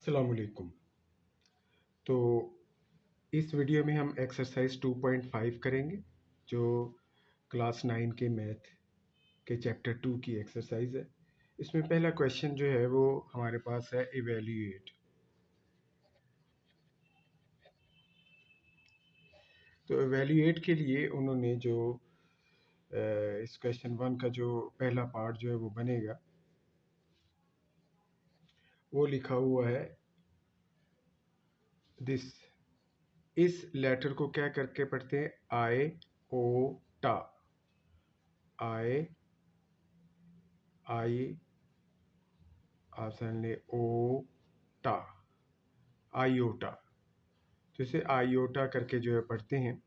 अस्सलाम वालेकुम। तो इस वीडियो में हम एक्सरसाइज 2.5 करेंगे जो क्लास 9 के मैथ के चैप्टर 2 की एक्सरसाइज है। इसमें पहला क्वेश्चन जो है वो हमारे पास है इवेल्यूएट। तो इवेल्यूएट के लिए उन्होंने जो इस क्वेश्चन 1 का जो पहला पार्ट जो है वो बनेगा, वो लिखा हुआ है दिस। इस लेटर को क्या करके पढ़ते हैं? आई ओ टा। आई आई ऑप्शन ले ओ टा, आयोटा। तो इसे आयोटा करके जो है पढ़ते हैं।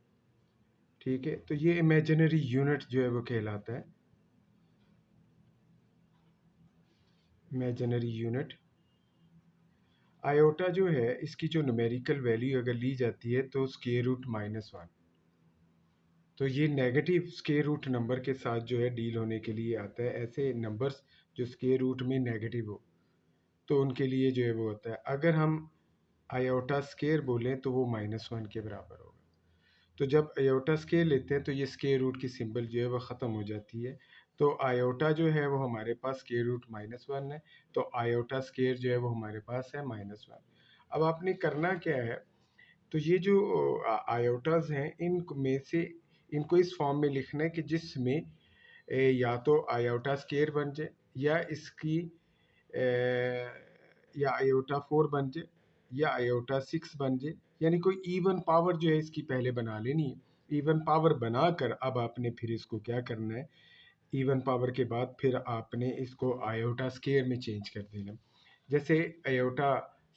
ठीक है, तो ये इमेजिनरी यूनिट जो है वो कहलाता है इमेजिनरी यूनिट। आयोटा जो है इसकी जो न्यूमेरिकल वैल्यू अगर ली जाती है तो स्क्वायर रूट -1। तो ये नेगेटिव स्क्वायर रूट नंबर के साथ जो है डील होने के लिए आता है। ऐसे नंबर्स जो स्क्वायर रूट में नेगेटिव हो तो उनके लिए जो है वो होता है। अगर हम आयोटा स्क्वायर बोलें तो वो -1 के बराबर होगा। तो जब आयोटा स्केयर लेते हैं तो ये स्केयर रूट की सिंबल जो है वो ख़त्म हो जाती है। तो आयोटा जो है वो हमारे पास स्केयर रूट -1 है। तो आयोटा स्केयर जो है वो हमारे पास है -1। अब आपने करना क्या है? तो ये जो आयोटाज हैं इनमें से इनको इस फॉर्म में लिखना है कि जिसमें या तो आयोटा स्केयर बन जाए या इसकी या आयोटा 4 बन जाए या आयोटा 6 बन जाए। यानी कोई इवन पावर जो है इसकी पहले बना लेनी है। इवन पावर बनाकर अब आपने फिर इसको क्या करना है? इवन पावर के बाद फिर आपने इसको आयोटा स्केयर में चेंज कर देना। जैसे आयोटा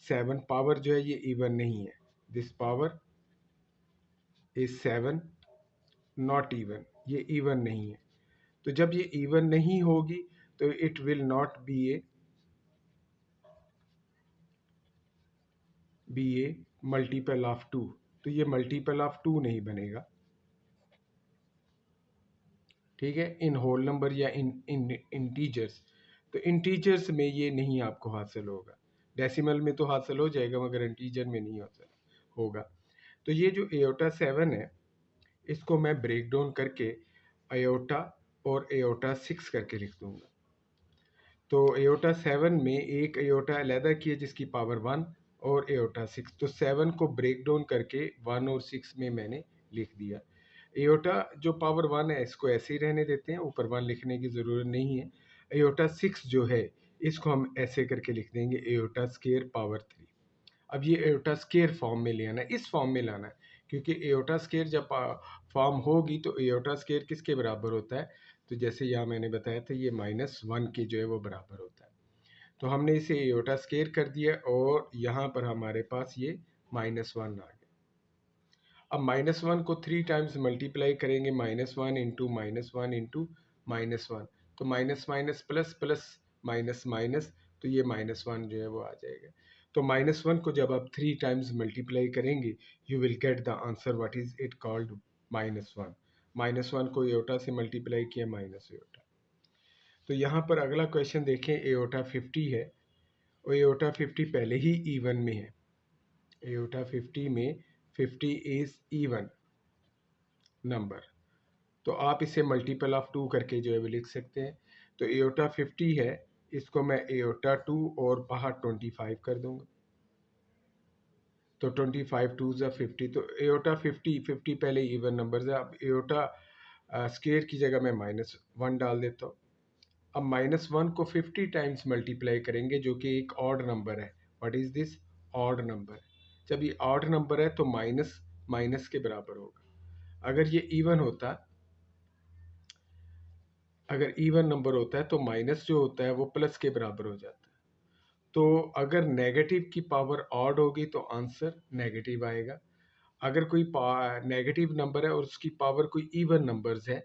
7 पावर जो है ये इवन नहीं है। This power is 7 not even, ये इवन नहीं है। तो जब ये इवन नहीं होगी तो it will not be A multiple of 2। तो ये मल्टीपल ऑफ 2 नहीं बनेगा। ठीक है, इन होल नंबर या इन इन इंटीजर्स। तो इंटीजर्स में ये नहीं आपको हासिल होगा। डेसिमल में तो हासिल हो जाएगा मगर इंटीजर में नहीं हासिल होगा। तो ये जो एयोटा 7 है इसको मैं ब्रेक डाउन करके एयोटा और एयोटा 6 करके लिख दूंगा। तो एयोटा 7 में एक एयोटा अलहदा की है जिसकी पावर 1 और एयोटा 6। तो 7 को ब्रेक डाउन करके 1 और 6 में मैंने लिख दिया। एयोटा जो पावर 1 है इसको ऐसे ही रहने देते हैं, ऊपर 1 लिखने की ज़रूरत नहीं है। एयोटा 6 जो है इसको हम ऐसे करके लिख देंगे एयोटा स्केयर पावर 3। अब ये एयोटा स्केयर फॉर्म में ले आना है, इस फॉर्म में लाना है। क्योंकि एयोटा स्केयर जब फॉर्म होगी तो एयोटा स्केयर किसके बराबर होता है? तो जैसे यहाँ मैंने बताया था ये -1 के जो है वो बराबर होता है। तो हमने इसे एयोटा स्केयर कर दिया और यहाँ पर हमारे पास ये -1 आ गया। अब -1 को 3 टाइम्स मल्टीप्लाई करेंगे, -1 इंटू -1 इंटू -1। तो minus minus plus plus minus minus, तो ये -1 जो है वो आ जाएगा। तो -1 को जब आप 3 टाइम्स मल्टीप्लाई करेंगे you will get the answer what is it called -1। -1 को एयोटा से मल्टीप्लाई किया माइनस एयोटा। तो यहाँ पर अगला क्वेश्चन देखें, एयोटा 50 है और एयोटा 50 पहले ही इवन में है। एयोटा 50 में 50 इज इवन नंबर। तो आप इसे मल्टीपल ऑफ 2 करके जो है वो लिख सकते हैं। तो एयोटा 50 है, इसको मैं एयोटा 2 और बाहर 25 कर दूंगा। तो 25 2 ज़ा 50। तो एयोटा 50 पहले इवन नंबर है। अब एयोटा स्केयर की जगह मैं -1 डाल देता हूँ। अब -1 को 50 टाइम्स मल्टीप्लाई करेंगे जो कि एक ऑड नंबर है। What is this? Odd number. जब ये ऑड नंबर है तो माइनस माइनस के बराबर होगा। अगर इवन नंबर होता है तो माइनस जो होता है वो प्लस के बराबर हो जाता है। तो अगर नेगेटिव की पावर ऑड होगी तो आंसर नेगेटिव आएगा। अगर कोई नेगेटिव नंबर है और उसकी पावर कोई इवन नंबर्स है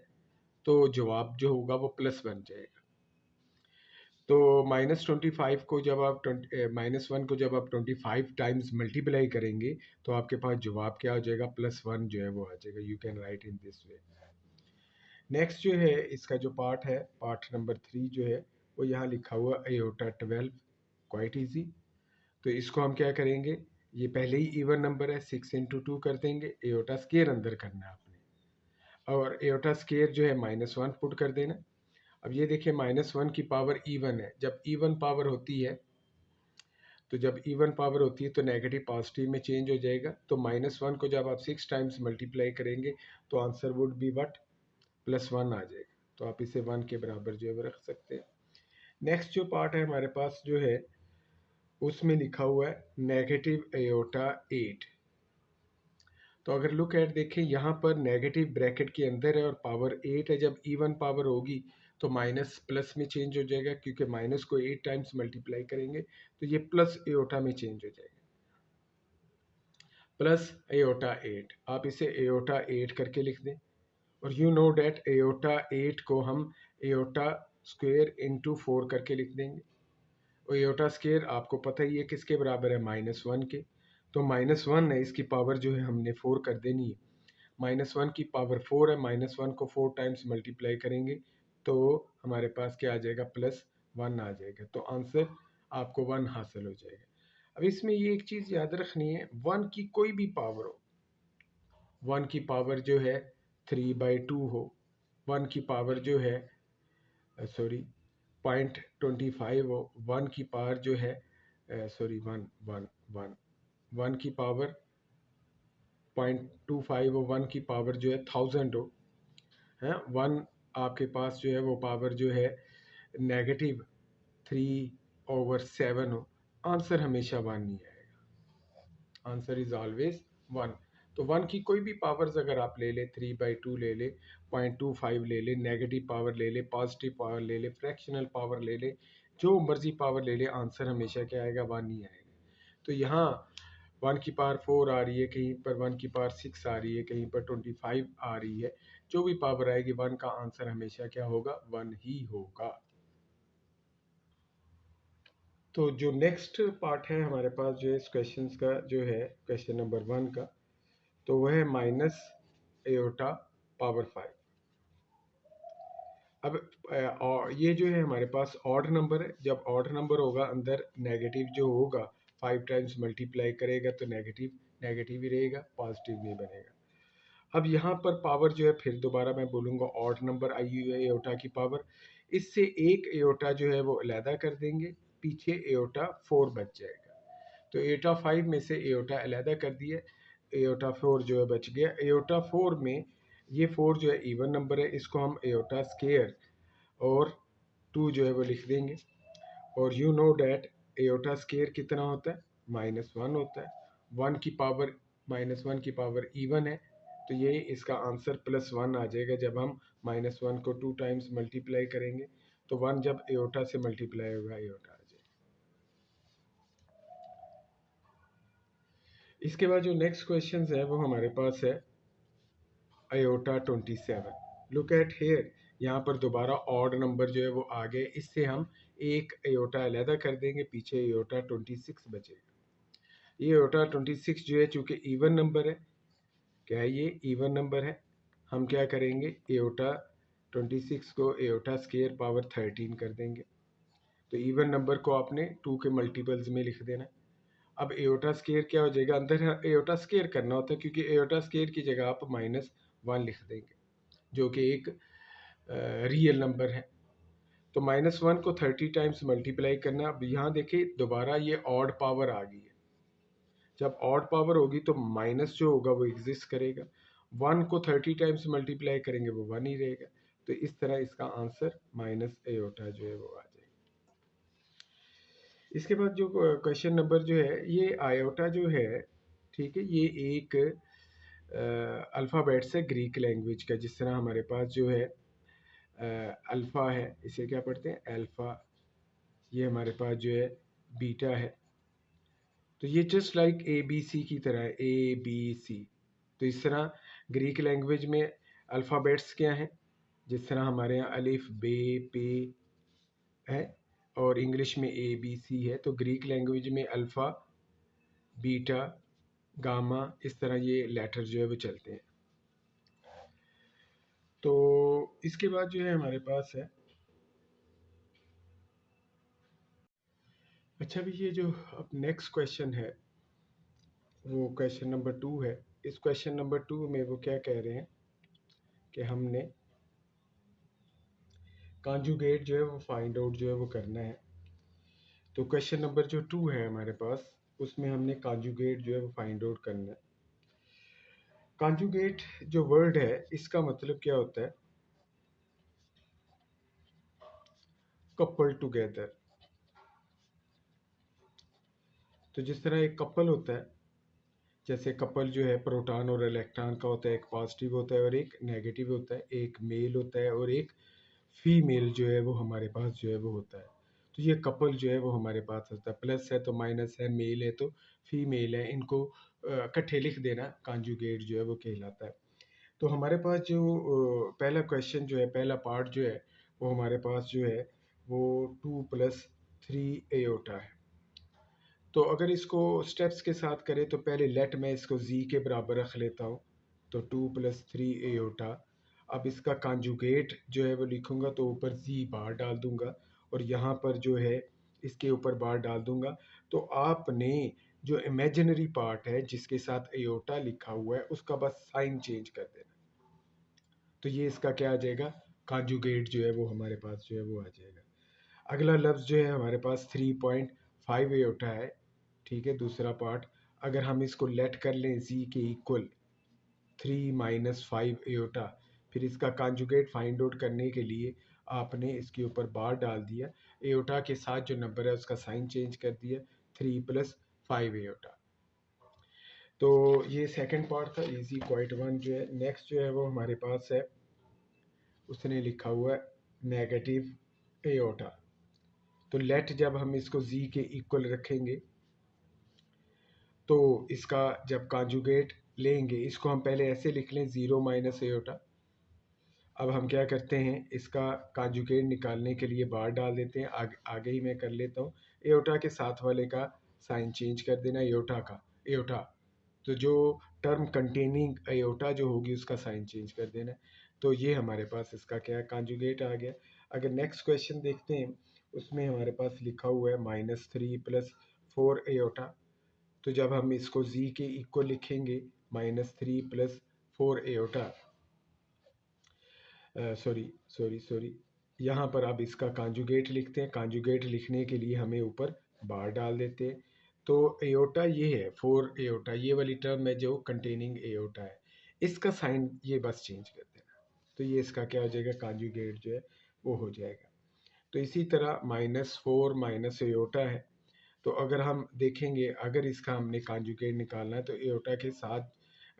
तो जवाब जो होगा वो प्लस बन जाएगा। तो -25 को जब आप -1 को जब आप 25 टाइम्स मल्टीप्लाई करेंगे तो आपके पास जवाब क्या हो जाएगा? +1 जो है वो आ जाएगा। You can write in this way. Next जो है इसका जो पार्ट है, पार्ट नंबर 3 जो है वो यहाँ लिखा हुआ एयोटा 12। Quite easy. तो इसको हम क्या करेंगे, ये पहले ही इवन नंबर है, 6 × 2 कर देंगे, एयोटा स्केयर अंदर करना है आपने, और एयोटा स्केयर जो है -1 पुट कर देना। अब ये देखिए -1 की पावर इवन है, जब इवन पावर होती है, तो जब इवन पावर होती है तो नेगेटिव पॉजिटिव में चेंज हो जाएगा। तो -1 को जब आप 6 टाइम्स मल्टीप्लाई करेंगे तो आंसर वुड बी वट, +1 आ जाएगा। तो आप इसे 1 के बराबर जो है वो रख सकते हैं। नेक्स्ट जो पार्ट है हमारे पास जो है, उसमें लिखा हुआ है -8। तो अगर लुक एट देखें, यहाँ पर नेगेटिव ब्रैकेट के अंदर है और पावर 8 है। जब इवन पावर होगी तो माइनस प्लस में चेंज हो जाएगा, क्योंकि माइनस को 8 टाइम्स मल्टीप्लाई करेंगे तो ये प्लस एओटा में चेंज हो जाएगा, +8। आप इसे एओटा 8 करके लिख दें, और यू नो डैट एओटा 8 को हम एओटा स्क्वेयर इंटू 4 करके लिख देंगे। और एओटा स्क्वेयर आपको पता ही है किसके बराबर है, -1 के। तो -1 है, इसकी पावर जो है हमने 4 कर देनी है। -1 की पावर 4 है, -1 को 4 टाइम्स मल्टीप्लाई करेंगे तो हमारे पास क्या आ जाएगा, +1 आ जाएगा। तो आंसर आपको 1 हासिल हो जाएगा। अब इसमें ये एक चीज़ याद रखनी है, 1 की कोई भी पावर हो, 1 की पावर जो है 3/2 हो, 1 की पावर जो है सॉरी 0.25 हो, 1 की पावर जो है सॉरी 1 की पावर 0.25 हो, 1 की पावर जो है 1000 हो, है 1 आपके पास जो है वो पावर जो है -3/7 हो, आंसर हमेशा 1 नहीं आएगा, आंसर इज ऑलवेज 1। तो 1 की कोई भी पावर्स अगर आप ले ले, 3/2 ले ले, 0.25 ले ले, नेगेटिव पावर ले ले, पॉजिटिव पावर ले ले, फ्रैक्शनल पावर ले ले, जो मर्जी पावर ले ले, आंसर हमेशा क्या आएगा, 1 ही आएगा। तो यहाँ 1 की पावर 4 आ रही है, कहीं पर 1 की पावर 6 आ रही है, कहीं पर 25 आ रही है, जो भी पावर आएगी 1 का आंसर हमेशा क्या होगा, 1 ही होगा। तो जो नेक्स्ट पार्ट है हमारे पास जो है इस क्वेश्चन का जो है, क्वेश्चन नंबर 1 का, तो वह है -एओटा पावर 5। अब और ये जो है हमारे पास ऑड नंबर है, जब ऑड नंबर होगा अंदर नेगेटिव जो होगा 5 टाइम्स मल्टीप्लाई करेगा तो नेगेटिव नेगेटिव ही रहेगा, पॉजिटिव नहीं बनेगा। अब यहाँ पर पावर जो है, फिर दोबारा मैं बोलूँगा, ऑड नंबर आई हुई है एओटा की पावर, इससे एक एओटा जो है वो अलहदा कर देंगे, पीछे एओटा 4 बच जाएगा। तो एओटा 5 में से एओटा अलहदा कर दिया, एओटा 4 जो है बच गया। एओटा 4 में ये 4 जो है इवन नंबर है, इसको हम एओटा स्केयर और 2 जो है वो लिख देंगे। और you know that aorta square कितना होता है, -1 होता है। 1 की पावर -1 की पावर इवन है, तो ये इसका आंसर +1 आ जाएगा। जब हम -1 को 2 टाइम्स मल्टीप्लाई करेंगे तो 1 जब एओटा से मल्टीप्लाई होगा एओटा आ जाएगा। इसके बाद जो नेक्स्ट क्वेश्चन है वो हमारे पास है आयोटा 27। लुक एट हेयर, यहाँ पर दोबारा ऑड नंबर जो है वो आ गए, इससे हम एक एयोटा अलहदा कर देंगे, पीछे एयोटा 26 बचेगा। ये एयोटा 26 जो है चूँकि इवन नंबर है, क्या है ये इवन नंबर है, हम क्या करेंगे, एयोटा 26 को एयोटा स्केयर पावर 13 कर देंगे। तो इवन नंबर को आपने 2 के मल्टीपल्स में लिख देना। अब एयोटा स्केयर क्या हो जाएगा, अंदर एयोटा स्केयर करना होता है, क्योंकि एयोटा स्केयर की जगह आप -1 लिख देंगे, जो कि एक रियल नंबर है। तो -1 को 30 टाइम्स मल्टीप्लाई करना। अब यहाँ देखिए दोबारा ये ऑड पावर आ गई है, जब ऑड पावर होगी तो माइनस जो होगा वो एग्जिस्ट करेगा, 1 को 30 टाइम्स मल्टीप्लाई करेंगे वो 1 ही रहेगा। तो इस तरह इसका आंसर माइनस एयोटा जो है वो आ जाएगा। इसके बाद जो क्वेश्चन नंबर जो है, ये आयोटा जो है, ठीक है, ये एक अल्फ़ाबेट्स है ग्रीक लैंग्वेज का। जिस तरह हमारे पास जो है अल्फ़ा है, इसे क्या पढ़ते हैं, अल्फ़ा। ये हमारे पास जो है बीटा है। तो ये जस्ट लाइक ABC की तरह है, ABC। तो इस तरह ग्रीक लैंग्वेज में अल्फ़ाबेट्स क्या हैं, जिस तरह हमारे यहाँ अलिफ बे पे है और इंग्लिश में ABC है, तो ग्रीक लैंग्वेज में अल्फ़ा बीटा गामा इस तरह ये लेटर जो है वो चलते हैं। तो इसके बाद जो है हमारे पास है अच्छा भी ये जो अब नेक्स्ट क्वेश्चन है वो क्वेश्चन नंबर 2 है। इस क्वेश्चन नंबर 2 में वो क्या कह रहे हैं कि हमने कॉन्जुगेट जो है वो फाइंड आउट जो है वो करना है। तो क्वेश्चन नंबर जो 2 है हमारे पास, उसमें हमने कॉन्जुगेट जो है वो फाइंड आउट करना है। कॉन्जुगेट जो वर्ड है इसका मतलब क्या होता है? Couple together. तो जिस तरह एक कपल होता है, जैसे कपल जो है प्रोटॉन और इलेक्ट्रॉन का होता है, एक पॉजिटिव होता है और एक नेगेटिव होता है, एक मेल होता है और एक फीमेल जो है वो हमारे पास जो है वो होता है। तो ये कपल जो है वो हमारे पास होता है, प्लस है तो माइनस है, मेल है तो फीमेल है, इनको इकट्ठे लिख देना कॉन्जुगेट जो है वो कहलाता है। तो हमारे पास जो पहला क्वेश्चन जो है, पहला पार्ट जो है वो हमारे पास जो है वो 2 + 3 एओटा है। तो अगर इसको स्टेप्स के साथ करें तो पहले लेट मैं इसको z के बराबर रख लेता हूँ। तो 2 + 3 एओटा। अब इसका कॉन्जुगेट जो है वो लिखूंगा तो ऊपर z बार डाल दूंगा और यहाँ पर जो है इसके ऊपर बार डाल दूंगा। तो आपने जो इमेजिनरी पार्ट है जिसके साथ एओटा लिखा हुआ है उसका बस साइन चेंज कर देना। तो ये इसका क्या आ जाएगा? कॉन्जुगेट जो है वो हमारे पास जो है वो आ जाएगा। अगला लफ्ज़ जो है हमारे पास 3.5 एओटा है। ठीक है, दूसरा पार्ट। अगर हम इसको लेट कर लें z के इक्वल 3 - 5 एओटा, फिर इसका कॉन्जुगेट फाइंड आउट करने के लिए आपने इसके ऊपर बार डाल दिया, एओटा के साथ जो नंबर है उसका साइन चेंज कर दिया, 3 + 5 एओटा। तो ये सेकंड पार्ट था इजी क्वाइट वन जो है। नेक्स्ट जो है वो हमारे पास है, उसने लिखा हुआ है नेगेटिव एओटा। तो लेट जब हम इसको z के इक्वल रखेंगे तो इसका जब कॉन्जुगेट लेंगे, इसको हम पहले ऐसे लिख लें 0 - एओटा। अब हम क्या करते हैं, इसका कॉन्जुगेट निकालने के लिए बार डाल देते हैं। आगे ही मैं कर लेता हूँ। एओटा के साथ वाले का साइन चेंज कर देना, एओटा का एओटा। तो जो टर्म कंटेनिंग एओटा जो होगी उसका साइन चेंज कर देना। तो ये हमारे पास इसका क्या है, कॉन्जुगेट आ गया। अगर नेक्स्ट क्वेश्चन देखते हैं, उसमें हमारे पास लिखा हुआ है -3 + 4 एओटा। तो जब हम इसको z के इक्वल लिखेंगे, -3 + 4 एओटा, सॉरी सॉरी सॉरी, यहाँ पर अब इसका कॉन्जुगेट लिखते हैं। कॉन्जुगेट लिखने के लिए हमें ऊपर बार डाल देते हैं। तो एओटा ये है 4 एओटा, ये वाली टर्म है जो कंटेनिंग एओटा है, इसका साइन ये बस चेंज कर देना। तो ये इसका क्या हो जाएगा, कॉन्जुगेट जो है वो हो जाएगा। तो इसी तरह -4 - एओटा है। तो अगर हम देखेंगे, अगर इसका हमने कॉन्जुगेट निकालना है तो एओटा के साथ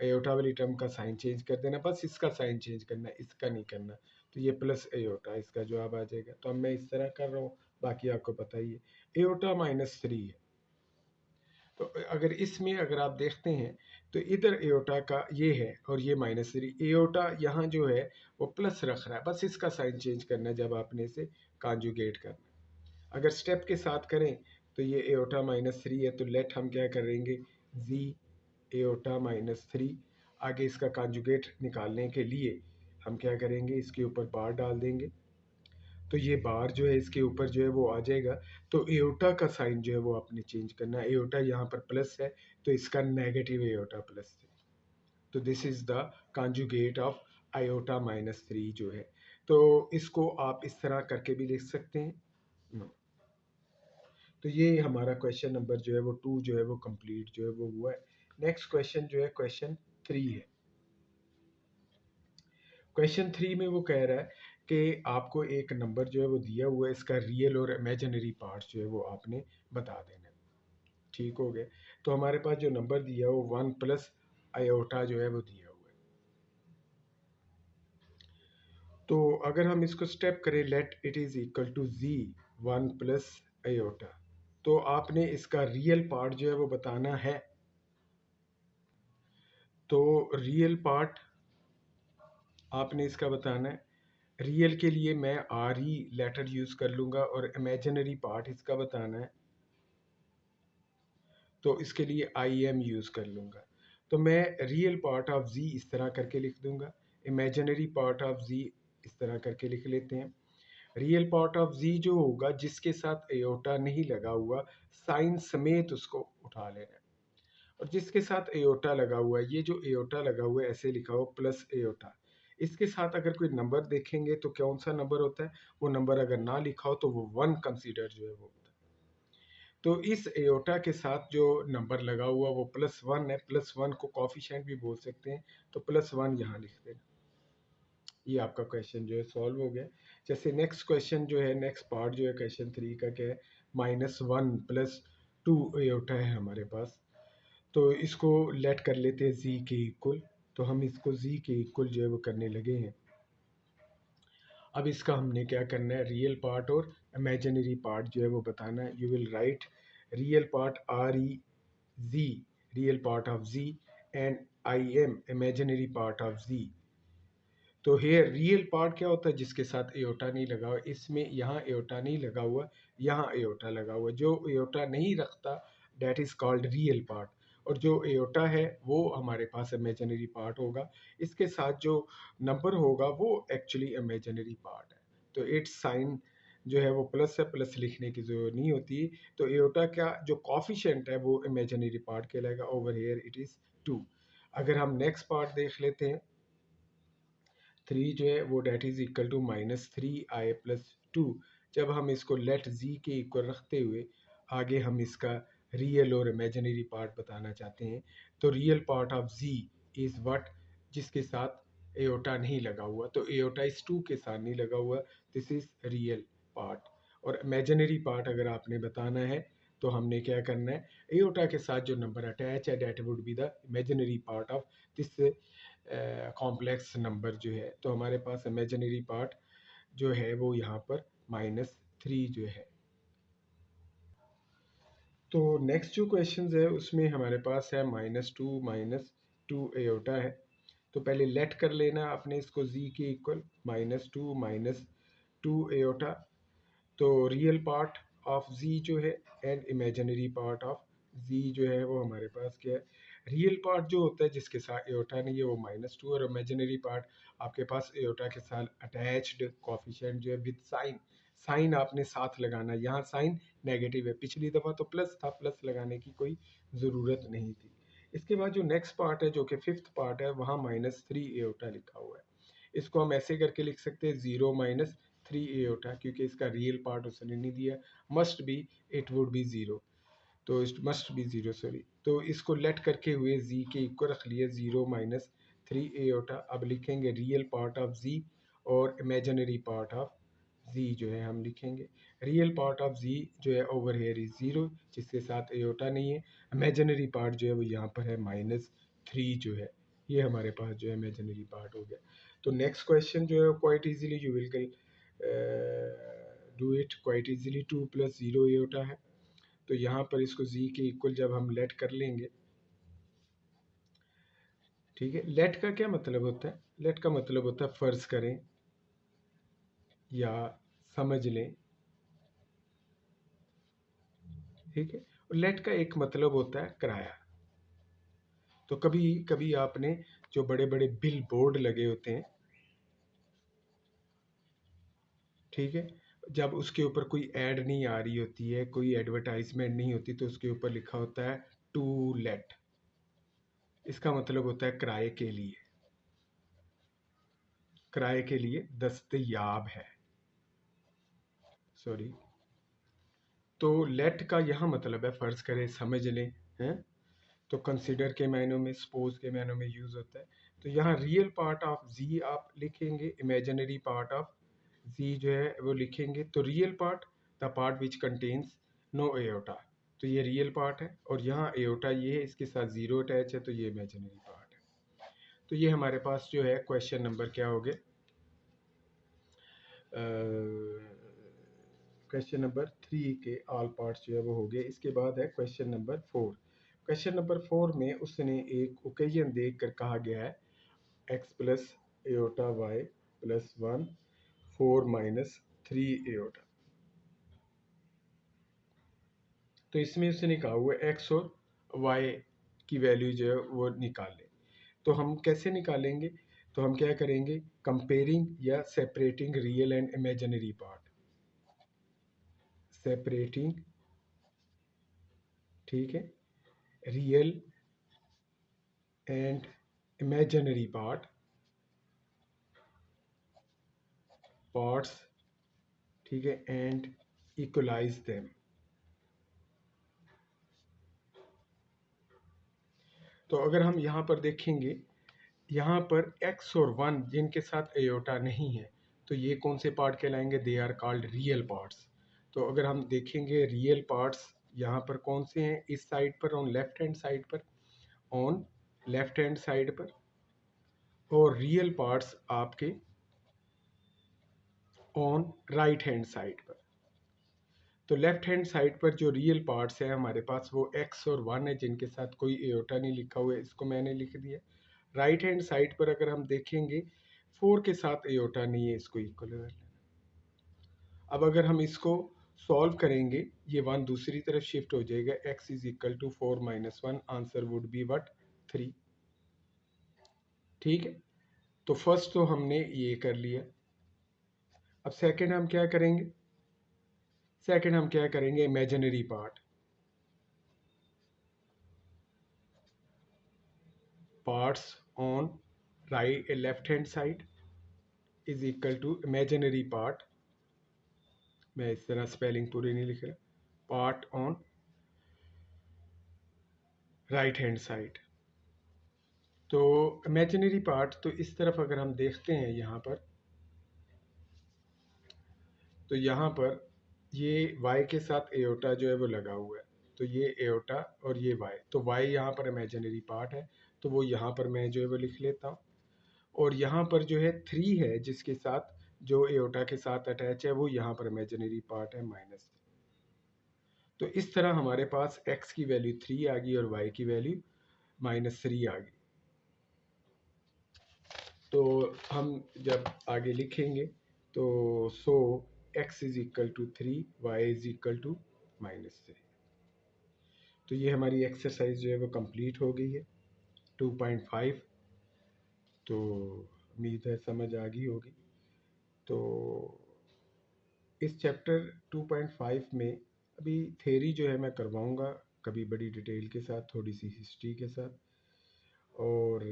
एओटा वाली टर्म का साइन चेंज कर देना, बस इसका साइन चेंज करना है, इसका नहीं करना। तो ये प्लस एओटा इसका जवाब आ जाएगा। तो अब मैं इस तरह कर रहा हूँ, बाकी आपको पता ही है। एओटा -3 है। तो अगर इसमें अगर आप देखते हैं तो इधर एओटा का ये है और ये -3, एओटा यहाँ जो है वो प्लस रख रहा है, बस इसका साइन चेंज करना है जब आपने इसे कॉन्जुगेट करना है। अगर स्टेप के साथ करें तो ये एओटा -3 है, तो लेट हम क्या करेंगे, z एओटा -3। आगे इसका कॉन्जुगेट निकालने के लिए हम क्या करेंगे, इसके ऊपर बार डाल देंगे। तो ये बार जो है इसके ऊपर जो है वो आ जाएगा। तो एओटा का साइन जो है वो आपने चेंज करना है। एओटा यहाँ पर प्लस है तो इसका नेगेटिव एओटा प्लस है। तो this is the conjugate of iota -3 जो है। तो इसको आप इस तरह करके भी लिख सकते हैं। तो ये हमारा क्वेश्चन नंबर जो है वो 2 जो है वो कंप्लीट जो है वो हुआ है। नेक्स्ट क्वेश्चन जो है क्वेश्चन 3 है। क्वेश्चन 3 में वो कह रहा है कि आपको एक नंबर जो है वो दिया हुआ है, इसका रियल और इमेजिनरी पार्ट जो है वो आपने बता देना है। ठीक हो गया। तो हमारे पास जो नंबर दिया है वो 1 + आयोटा जो है वो दिया हुआ है। तो अगर हम इसको स्टेप करें, let it is equal to z 1 + iota, तो आपने इसका रियल पार्ट जो है वो बताना है। तो रियल पार्ट आपने इसका बताना है। रियल के लिए मैं आर ही लेटर यूज़ कर लूँगा और इमेजिनरी पार्ट इसका बताना है तो इसके लिए आई एम यूज़ कर लूँगा। तो मैं रियल पार्ट ऑफ जी इस तरह करके लिख दूँगा, इमेजिनरी पार्ट ऑफ जी इस तरह करके लिख लेते हैं। रियल पार्ट ऑफ जी जो होगा जिसके साथ एयोटा नहीं लगा हुआ, साइन समेत उसको उठा लेना है। और जिसके साथ एयोटा लगा हुआ है, ये जो एयोटा लगा हुआ है ऐसे लिखा हो प्लस एयोटा, इसके साथ अगर कोई नंबर देखेंगे तो कौन सा नंबर होता है, वो नंबर अगर ना लिखा हो तो वो 1 कंसीडर जो है वो होता है। तो इस एयोटा के साथ जो नंबर लगा हुआ वो +1 है, +1 को कॉफिशेंट भी बोल सकते हैं, तो +1 यहाँ लिखते हैं। ये आपका क्वेश्चन जो है सॉल्व हो गया। जैसे नेक्स्ट क्वेश्चन जो है, नेक्स्ट पार्ट जो है क्वेश्चन 3 का क्या है, -1 + 2 एयोटा है हमारे पास। तो इसको लेट कर लेते हैं जी के इक्वल। तो हम इसको जी के इक्वल जो है वो करने लगे हैं। अब इसका हमने क्या करना है, रियल पार्ट और इमेजिनरी पार्ट जो है वो बताना है। You will write real part REZ, real part of z, and IM imaginary part of z. तो हेयर रियल पार्ट क्या होता है, जिसके साथ एयोटा नहीं लगा हुआ। इसमें यहाँ एयोटा नहीं लगा हुआ, यहाँ एयोटा लगा हुआ। जो एयोटा नहीं रखता that is called real part, और जो एयोटा है वो हमारे पास इमेजिनरी पार्ट होगा। इसके साथ जो नंबर होगा वो एक्चुअली इमेजिनरी पार्ट है। तो इट्स साइन जो है वो प्लस है, प्लस लिखने की जरूरत नहीं होती। तो एयोटा का जो कॉफिशेंट है वो इमेजिनरी पार्ट कहलाएगा। Over here it is 2। अगर हम नेक्स्ट पार्ट देख लेते हैं, 3 जो है वो date is equal to -3i + 2। जब हम इसको लेट जी के इक्वल रखते हुए आगे हम इसका रियल और इमेजिनरी पार्ट बताना चाहते हैं। तो real part of z is what, जिसके साथ एयोटा नहीं लगा हुआ। तो एयोटा इस 2 के साथ नहीं लगा हुआ, दिस इज रियल पार्ट। और इमेजिनरी पार्ट अगर आपने बताना है तो हमने क्या करना है, एयोटा के साथ जो नंबर अटैच है that would be the imaginary part of this complex number जो है। तो हमारे पास इमेजिनरी पार्ट जो है वो यहाँ पर -3 जो है। तो नेक्स्ट जो क्वेश्चन है उसमें हमारे पास है -2 एयोटा है। तो पहले लेट कर लेना आपने इसको जी के इक्वल, -2 एयोटा। तो रियल पार्ट ऑफ जी जो है एंड इमेजिनरी पार्ट ऑफ जी जो है वो हमारे पास क्या है, रियल पार्ट जो होता है जिसके साथ एयोटा नहीं है वो -2, और इमेजिनरी पार्ट आपके पास एयोटा के साथ अटैच्ड कॉफिशिएंट जो है विद साइन। साइन आपने साथ लगाना, यहाँ साइन नेगेटिव है, पिछली दफ़ा तो प्लस था, प्लस लगाने की कोई ज़रूरत नहीं थी। इसके बाद जो नेक्स्ट पार्ट है जो कि फिफ्थ पार्ट है, वहाँ -3 एयोटा लिखा हुआ है। इसको हम ऐसे करके लिख सकते हैं 0 - 3 एयोटा, क्योंकि इसका रियल पार्ट उसने नहीं दिया, must be it would be 0। तो इट मस्ट बी 0, सॉरी। तो इसको लेट करके हुए जी के इक्वल रख लिए 0 - 3 एयोटा। अब लिखेंगे रियल पार्ट ऑफ जी और इमेजिनरी पार्ट ऑफ जी जो है हम लिखेंगे। रियल पार्ट ऑफ जी जो है ओवर हेयर इज 0, जिसके साथ एयोटा नहीं है। इमेजिनरी पार्ट जो है वो यहाँ पर है -3 जो है। ये हमारे पास जो है इमेजिनरी पार्ट हो गया। तो नेक्स्ट क्वेश्चन जो है quite easily you will do it quite easily. 2 + 0 aorta है। तो यहाँ पर इसको जी के इक्वल जब हम लेट कर लेंगे, ठीक है। लेट का क्या मतलब होता है, लेट का मतलब होता है फर्ज करें या समझ लें, ठीक है। और लेट का एक मतलब होता है किराया। तो कभी कभी आपने जो बड़े बड़े बिल बोर्ड लगे होते हैं, ठीक है, जब उसके ऊपर कोई ऐड नहीं आ रही होती है, कोई एडवर्टाइजमेंट नहीं होती, तो उसके ऊपर लिखा होता है टू लेट। इसका मतलब होता है किराए के लिए, किराए के लिए दस्तयाब है, सॉरी। तो लेट का यहाँ मतलब है फर्ज करें, समझ लें, हैं। तो कंसिडर के मायनों में, सपोज के मायनों में यूज होता है। तो यहाँ रियल पार्ट ऑफ जी आप लिखेंगे, इमेजिनरी पार्ट ऑफ जी जो है वो लिखेंगे। तो real part the part which contains no iota, तो ये रियल पार्ट है। और यहाँ एयोटा ये है, इसके साथ जीरो अटैच है, तो ये इमेजिनरी पार्ट है। तो ये हमारे पास जो है क्वेश्चन नंबर क्या हो गए, क्वेश्चन नंबर 3 के ऑल पार्ट्स जो है वो हो गए। इसके बाद है क्वेश्चन नंबर 4। क्वेश्चन नंबर 4 में उसने एक ओकेजन देख कर कहा गया है x + एयोटा y + 1 4 - 3 एयोटा। तो इसमें उसने कहा हुआ है x और y की वैल्यू जो है वो निकालें। तो हम कैसे निकालेंगे, तो हम क्या करेंगे, कंपेयरिंग या separating real and imaginary part. Separating, ठीक है, रियल एंड इमेजिनरी पार्ट्स, ठीक है, एंड इक्वलाइज देम। तो अगर हम यहाँ पर देखेंगे, यहाँ पर x और 1 जिनके साथ एयोटा नहीं है, तो ये कौन से पार्ट कहलाएंगे? They are called real parts. तो अगर हम देखेंगे रियल पार्ट्स यहाँ पर कौन से हैं? इस साइड पर, ऑन लेफ्ट हैंड साइड पर, ऑन लेफ्ट हैंड साइड पर, और रियल पार्ट्स आपके ऑन राइट हैंड साइड पर। तो लेफ्ट हैंड साइड पर जो रियल पार्ट्स हैं हमारे पास, वो x और 1 है जिनके साथ कोई एयोटा नहीं लिखा हुआ है, इसको मैंने लिख दिया। राइट हैंड साइड पर अगर हम देखेंगे 4 के साथ एयोटा नहीं है, इसको इक्वल कर लेना। अब अगर हम इसको सॉल्व करेंगे, ये 1 दूसरी तरफ शिफ्ट हो जाएगा, x is equal to 4 minus 1, answer would be what? 3। ठीक है, तो फर्स्ट तो हमने ये कर लिया। अब सेकंड हम क्या करेंगे? सेकंड हम क्या करेंगे? Imaginary parts on right left hand side is equal to imaginary part, मैं इस तरह स्पेलिंग पूरी नहीं लिख रहा, part on right hand side. तो इमेजिनरी पार्ट, तो इस तरफ अगर हम देखते हैं यहाँ पर, तो यहाँ पर ये y के साथ एयोटा जो है वो लगा हुआ है, तो ये एयोटा और ये y, तो y यहाँ पर इमेजिनरी पार्ट है, तो वो यहाँ पर मैं जो है वो लिख लेता हूँ। और यहाँ पर जो है 3 है जिसके साथ, जो एयोटा के साथ अटैच है, वो यहाँ पर इमेजिनरी पार्ट है, माइनस। तो इस तरह हमारे पास x की वैल्यू 3 आ गई और y की वैल्यू -3 आ गई। तो हम जब आगे लिखेंगे तो so x is equal to 3, y is equal to -3। तो ये हमारी एक्सरसाइज जो है वो कंप्लीट हो गई है 2.5। तो उम्मीद है समझ आ गई होगी। तो इस चैप्टर 2.5 में अभी थ्योरी जो है मैं करवाऊँगा, कभी बड़ी डिटेल के साथ, थोड़ी सी हिस्ट्री के साथ, और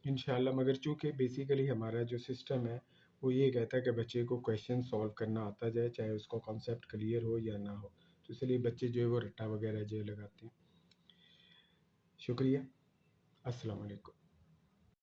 इंशाल्लाह। मगर चूँकि बेसिकली हमारा जो सिस्टम है वो ये कहता है कि बच्चे को क्वेश्चन सॉल्व करना आता जाए, चाहे उसका कॉन्सेप्ट क्लियर हो या ना हो। तो इसलिए बच्चे जो है वो रट्टा वगैरह जो लगाते हैं। शुक्रिया, अस्सलाम वालेकुम।